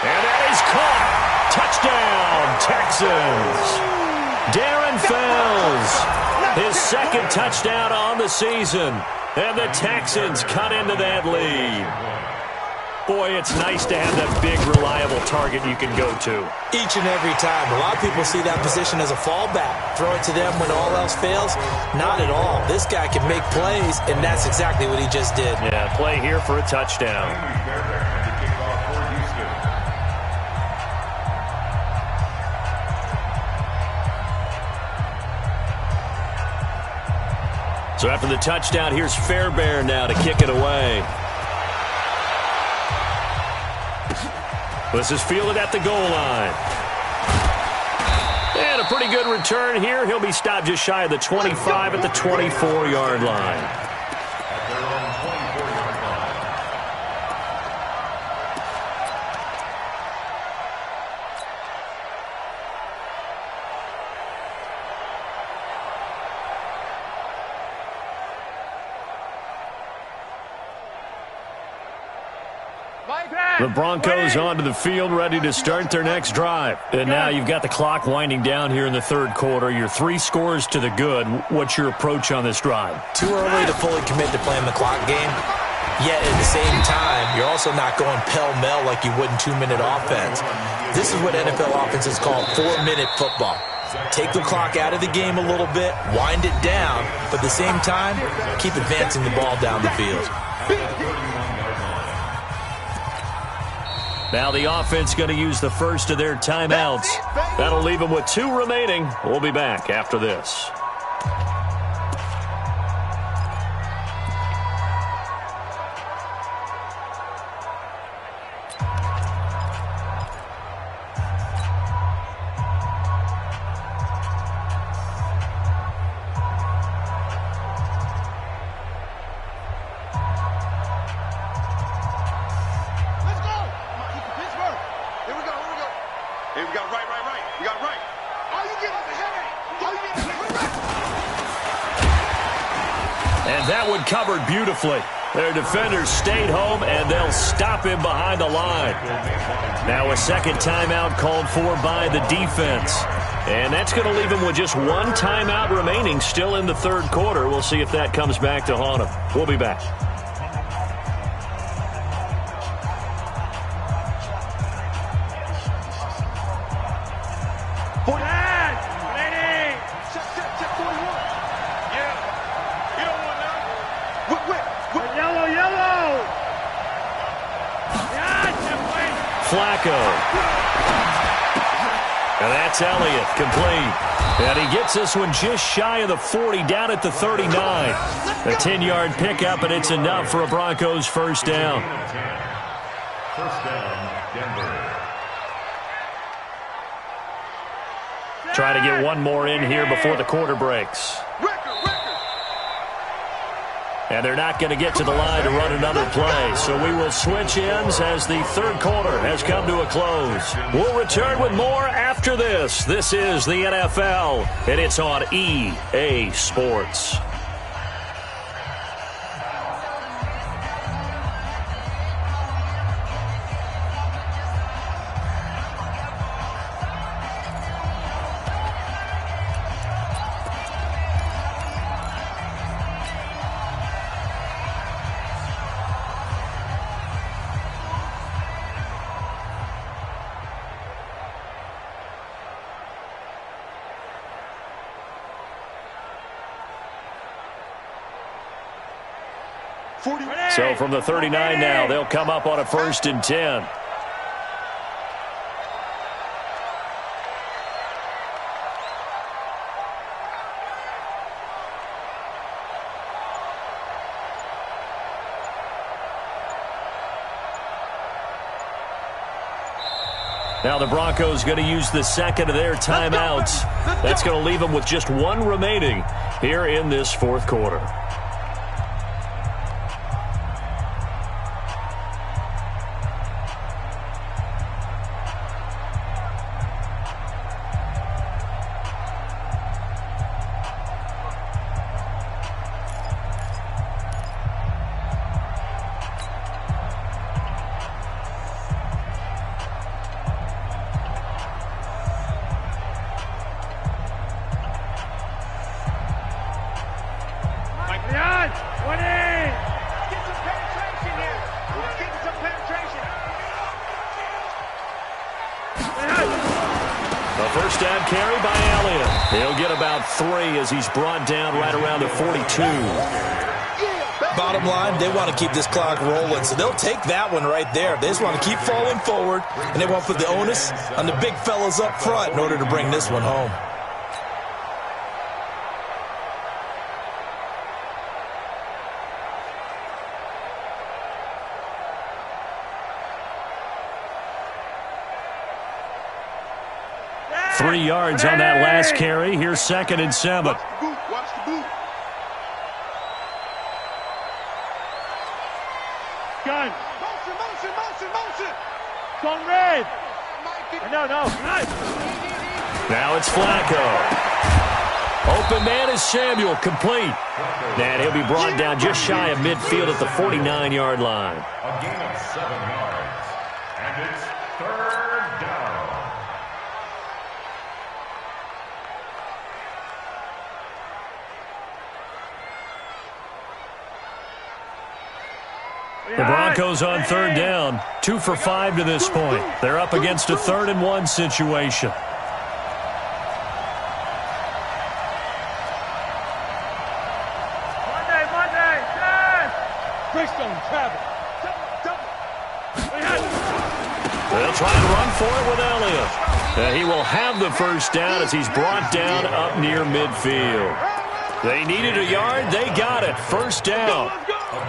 And that is caught. Touchdown, Texans. Darren Fells, his 2nd touchdown on the season. And the Texans cut into that lead. Boy, it's nice to have that big, reliable target you can go to.
Each and every time. A lot of people see that position as a fallback. Throw it to them when all else fails. Not at all. This guy can make plays, and that's exactly what he just did.
Yeah, play here for a touchdown. So after the touchdown, here's Fairbairn now to kick it away. This is fielded at the goal line. And a pretty good return here. He'll be stopped just shy of the 25 at the 24-yard line. The Broncos onto the field, ready to start their next drive. And now you've got the clock winding down here in the 3rd quarter. You're 3 scores to the good. What's your approach on this drive?
Too early to fully commit to playing the clock game. Yet at the same time, you're also not going pell-mell like you would in 2-minute offense. This is what NFL offenses call 4-minute football. Take the clock out of the game a little bit, wind it down, but at the same time, keep advancing the ball down the field.
Now the offense going to use the first of their timeouts. That'll leave them with 2 remaining. We'll be back after this. Covered beautifully. Their defenders stayed home, and they'll stop him behind the line. Now a second timeout called for by the defense. And that's going to leave him with just one timeout remaining still in the third quarter. We'll see if that comes back to haunt him. We'll be back. Flacco. And that's Elliott, complete. And he gets this one just shy of the 40, down at the 39. A 10-yard pickup, and it's enough for a Broncos first down.
First down, Denver.
Try to get one more in here before the quarter breaks. And they're not going to get to the line to run another play. So we will switch ends as the third quarter has come to a close. We'll return with more after this. This is the NFL, and it's on EA Sports. So from the 39 now, they'll come up on a 1st and 10. Now the Broncos going to use the second of their timeouts. That's going to leave them with just one remaining here in this fourth quarter. First down carry by Elliott. He'll get about 3 as he's brought down right around the 42.
Bottom line, they want to keep this clock rolling, so they'll take that one right there. They just want to keep falling forward, and they want to put the onus on the big fellas up front in order to bring this one home.
Three yards on that last carry. Here's 2nd and 7.
Watch the boot.
Gun.
Motion.
Gone red. No.
Now it's Flacco. Open man is Samuel, complete. And he'll be brought down just shy of midfield at the 49-yard line.
A gain of 7 yards. And it's 3rd down.
The Broncos on 3rd down, 2 for 5 to this point. They're up against a 3rd and 1 situation.
Monday, Dad! Bristol, travel.
They'll try and run for it with Elliott. He will have the first down as he's brought down up near midfield. They needed a yard. They got it. First down.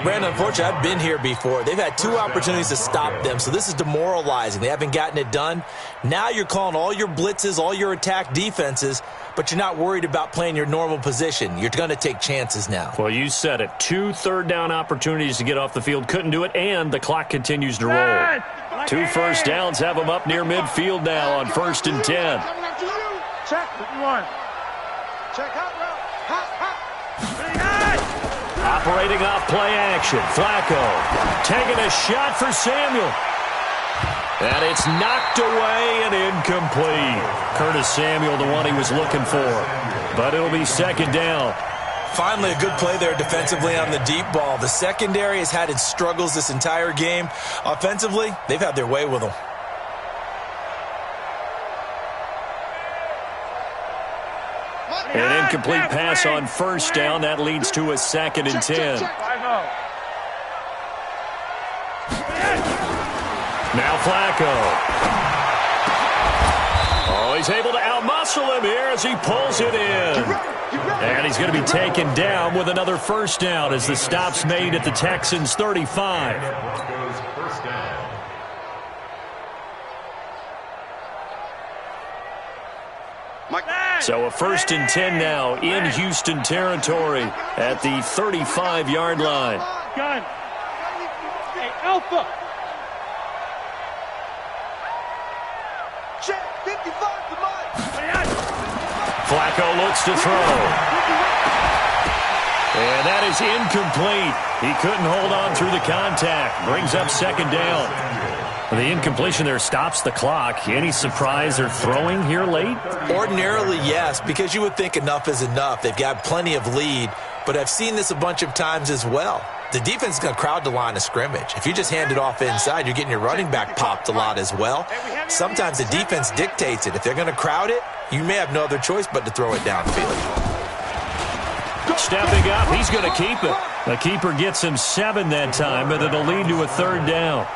Brandon, unfortunately, I've been here before. They've had 2 opportunities to stop them, so this is demoralizing. They haven't gotten it done. Now you're calling all your blitzes, all your attack defenses, but you're not worried about playing your normal position. You're going to take chances now.
Well, you said it. 2 third-down opportunities to get off the field. Couldn't do it, and the clock continues to roll. 2 first downs have them up near midfield now on 1st and 10.
Check what you want.
Check out route. Hot.
Operating off play action. Flacco taking a shot for Samuel. And it's knocked away and incomplete. Curtis Samuel, the one he was looking for. But it'll be second down.
Finally, a good play there defensively on the deep ball. The secondary has had its struggles this entire game. Offensively, they've had their way with them.
An incomplete pass on first down. That leads to a 2nd and 10. Now Flacco. Oh, he's able to outmuscle him here as he pulls it in. And he's going to be taken down with another first down as the stop's made at the Texans' 35. So a 1st and 10 now in Houston territory at the 35-yard line.
Gun. Hey, Alpha.
Check 55 to Mike.
Flacco looks to throw. And that is incomplete. He couldn't hold on through the contact. Brings up 2nd down. The incompletion there stops the clock. Any surprise they're throwing here late?
Ordinarily, yes, because you would think enough is enough. They've got plenty of lead, but I've seen this a bunch of times as well. The defense is going to crowd the line of scrimmage. If you just hand it off inside, you're getting your running back popped a lot as well. Sometimes the defense dictates it. If they're going to crowd it, you may have no other choice but to throw it downfield.
Stepping up, he's going to keep it. The keeper gets him 7 that time, but it'll lead to a 3rd down.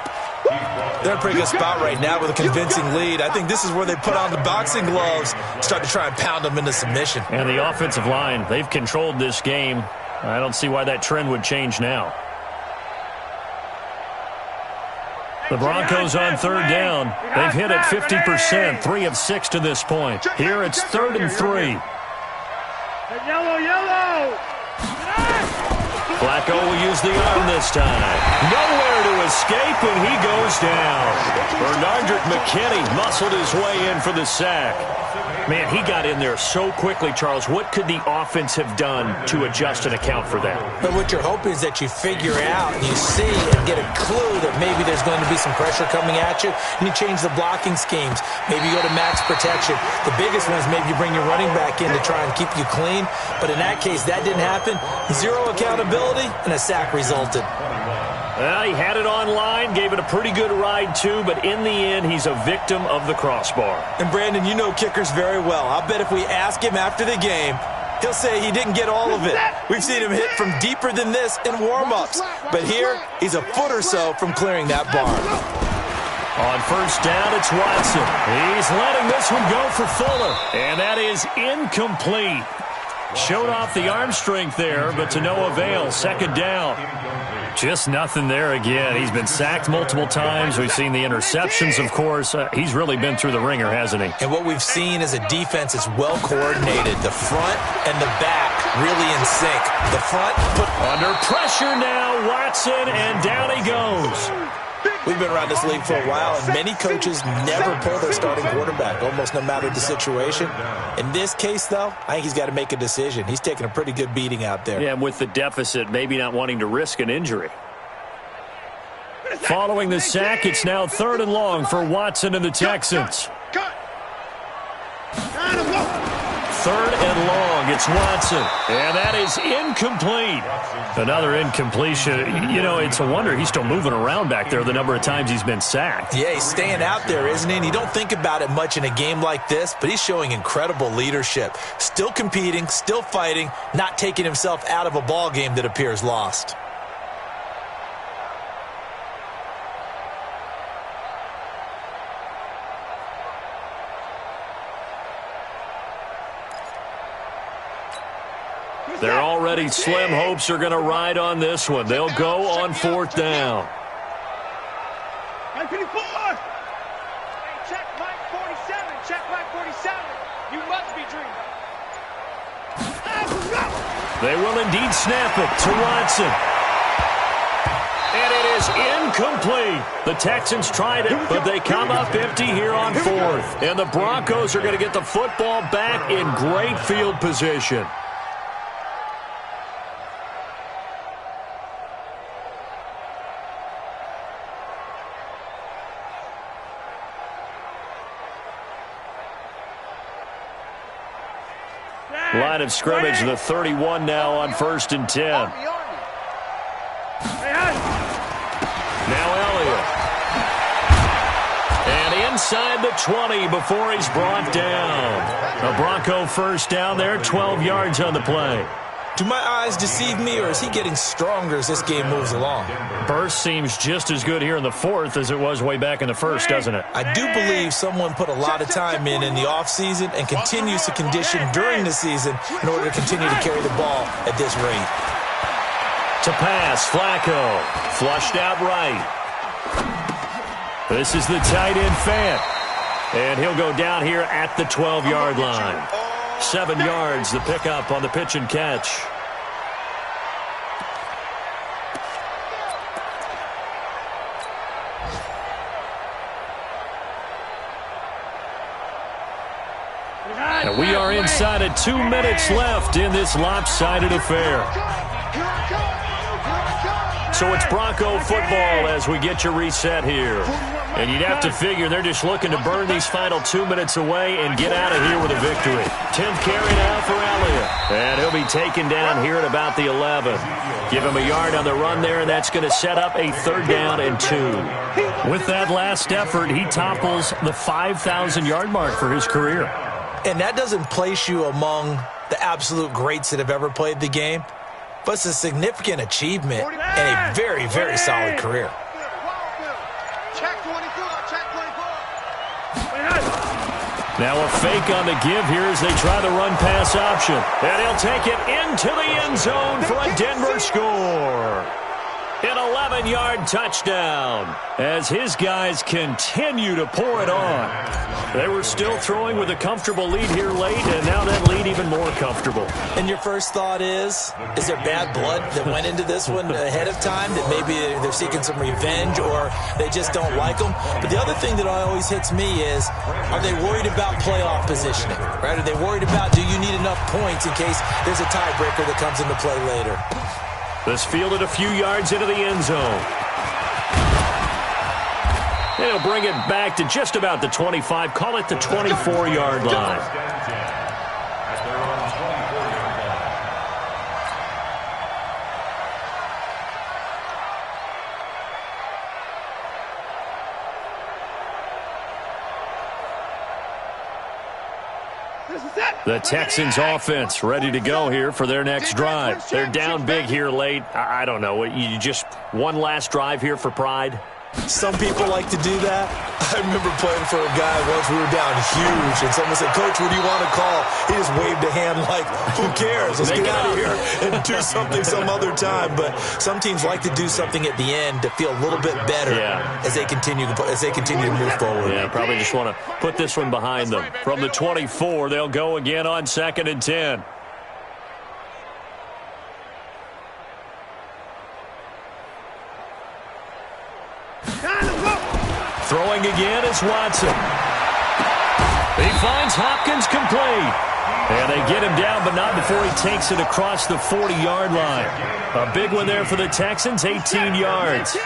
They're in a pretty good spot right now with a convincing lead. I think this is where they put on the boxing gloves, start to try and pound them into submission.
And the offensive line, they've controlled this game. I don't see why that trend would change now. The Broncos on 3rd down. They've hit it 50%, 3 of 6 to this point. Here it's 3rd and 3.
Yellow.
Flacco will use the arm this time. Nowhere to escape, and he goes down. Bernardrick McKinney muscled his way in for the sack. Man, he got in there so quickly, Charles. What could the offense have done to adjust and account for that?
But what you're hoping is that you figure out, and you see and get a clue that maybe there's going to be some pressure coming at you, and you change the blocking schemes. Maybe you go to max protection. The biggest one is maybe you bring your running back in to try and keep you clean. But in that case, that didn't happen. 0 accountability, and a sack resulted.
Well, he had it online, gave it a pretty good ride too, but in the end, he's a victim of the crossbar.
And Brandon, you know kickers very well. I'll bet if we ask him after the game, he'll say he didn't get all of it. We've seen him hit from deeper than this in warm-ups. But here, he's a foot or so from clearing that bar.
On first down, it's Watson. He's letting this one go for Fuller. And that is incomplete. Showed off the arm strength there, but to no avail. 2nd down. Just nothing there again. He's been sacked multiple times. We've seen the interceptions, of course. He's really been through the ringer, hasn't he?
And what we've seen is a defense that's well coordinated. The front and the back really in sync. The front put
under pressure now. Watson, and down he goes.
We've been around this league for a while, and many coaches never pull their starting quarterback, almost no matter the situation. In this case, though, I think he's got to make a decision. He's taking a pretty good beating out there.
Yeah, and with the deficit, maybe not wanting to risk an injury. Following the sack, it's now 3rd and long for Watson and the Texans. 3rd and long, it's Watson. And that is incomplete. Another incompletion. You know, it's a wonder he's still moving around back there the number of times he's been sacked.
Yeah, he's staying out there, isn't he? And you don't think about it much in a game like this, but he's showing incredible leadership. Still competing, still fighting, not taking himself out of a ball game that appears lost.
They're already slim hopes are going to ride on this one. They'll go on 4th down.
Check Mike 47. Check Mike 47. You must be dreaming.
They will indeed snap it to Watson. And it is incomplete. The Texans tried it, but they come up empty here on 4th. And the Broncos are going to get the football back in great field position. Line of scrimmage, the 31 now on 1st and 10. Now Elliott. And inside the 20 before he's brought down. A Bronco first down there, 12 yards on the play.
Do my eyes deceive me, or is he getting stronger as this game moves along?
Burst seems just as good here in the 4th as it was way back in the 1st, doesn't it?
I do believe someone put a lot of time in the offseason and continues to condition during the season in order to continue to carry the ball at this rate.
To pass, Flacco. Flushed out right. This is the tight end Fant. And he'll go down here at the 12-yard line. 7 yards, the pickup on the pitch and catch. And we are inside of 2 minutes left in this lopsided affair. So it's Bronco football as we get you reset here. And you'd have to figure they're just looking to burn these final 2 minutes away and get out of here with a victory. 10th carry now for Elliott. And he'll be taken down here at about the 11. Give him a yard on the run there, and that's going to set up a 3rd down and 2. With that last effort, he topples the 5,000-yard mark for his career.
And that doesn't place you among the absolute greats that have ever played the game, but it's a significant achievement and a very, very solid career.
Now a fake on the give here as they try the run-pass option. And he'll take it into the end zone for a Denver score. An 11-yard touchdown as his guys continue to pour it on. They were still throwing with a comfortable lead here late, and now that lead even more comfortable.
And your first thought is there bad blood that went into this one ahead of time, that maybe they're seeking some revenge or they just don't like them? But the other thing that always hits me is, are they worried about playoff positioning? Right? Are they worried about, do you need enough points in case there's a tiebreaker that comes into play later?
This fielded a few yards into the end zone. And he'll bring it back to just about the 25. Call it the 24-yard line. The Texans offense ready to go here for their next drive. They're down big here late. I don't know. You just one last drive here for pride?
Some people like to do that. I remember playing for a guy once. We were down huge, and someone said, "Coach, what do you want to call?" He just waved a hand like, "Who cares? Let's get out of here and do something some other time." But some teams like to do something at the end to feel a little bit better as they continue to move forward.
Yeah, probably just want to put this one behind them. From the 24, they'll go again on 2nd and 10. Throwing again is Watson. He finds Hopkins complete. And they get him down, but not before he takes it across the 40-yard line. A big one there for the Texans, 18 yards.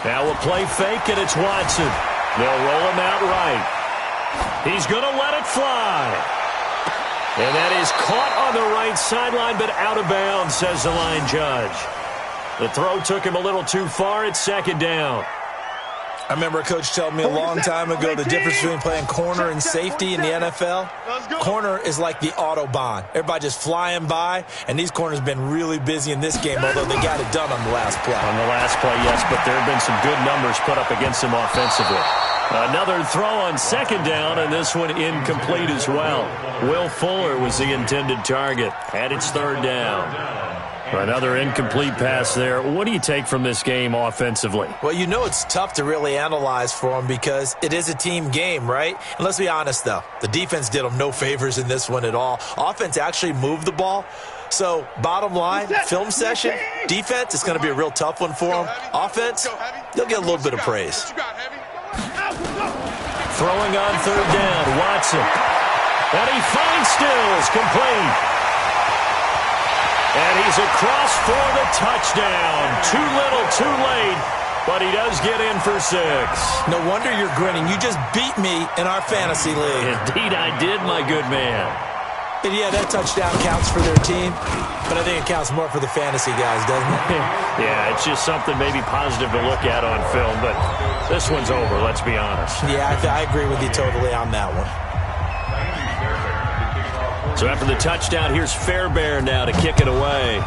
Now a play fake, and it's Watson. They'll roll him out right. He's going to let it fly. And that is caught on the right sideline, but out of bounds, says the line judge. The throw took him a little too far. It's 2nd down.
I remember a coach telling me a long time ago the difference between playing corner and safety in the NFL. Corner is like the Autobahn. Everybody just flying by, and these corners have been really busy in this game, although they got it done on the last play.
On the last play, yes, but there have been some good numbers put up against them offensively. Another throw on 2nd down, and this one incomplete as well. Will Fuller was the intended target, and it's 3rd down. Another incomplete pass there. What do you take from this game offensively?
Well, you know it's tough to really analyze for them because it is a team game, right? And let's be honest, though. The defense did them no favors in this one at all. Offense actually moved the ball. So, bottom line, film session, defense, it's going to be a real tough one for them. Offense, they'll get a little bit of praise.
Throwing on 3rd down, Watson. And he finds Stills, complete. And he's across for the touchdown. Too little, too late. but he does get in for 6.
No wonder you're grinning. You just beat me in our fantasy league.
Indeed I did, my good man.
And yeah, that touchdown counts for their team, but I think it counts more for the fantasy guys, doesn't it?
Yeah, it's just something maybe positive to look at on film, but this one's over, let's be honest.
Yeah, I agree with you totally on that one.
So after the touchdown, here's Fairbairn now to kick it away.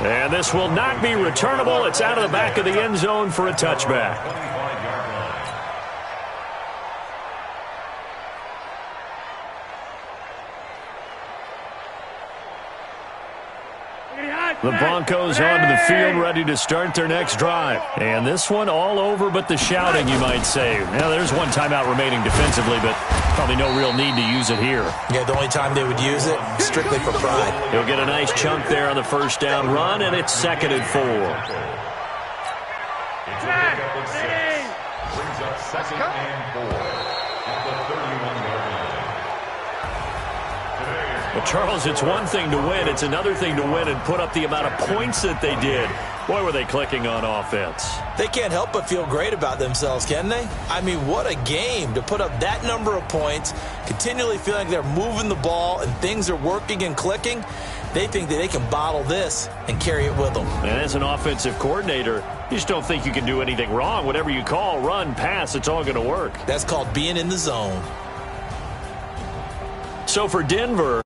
And this will not be returnable. It's out of the back of the end zone for a touchback. The Broncos onto the field, ready to start their next drive. And this one all over but the shouting, you might say. Now, there's one timeout remaining defensively, but probably no real need to use it here.
Yeah, the only time they would use it, strictly for pride.
He'll get a nice chunk there on the first down run, and it's 2nd and 4.
It's a pickup of 6. Brings up 2nd and 4 at the 31-yard line.
Well, Charles, it's one thing to win. It's another thing to win and put up the amount of points that they did. Boy, were they clicking on offense.
They can't help but feel great about themselves, can they? I mean, what a game to put up that number of points, continually feeling like they're moving the ball and things are working and clicking. They think that they can bottle this and carry it with them.
And as an offensive coordinator, you just don't think you can do anything wrong. Whatever you call, run, pass, it's all going to work.
That's called being in the zone.
So for Denver,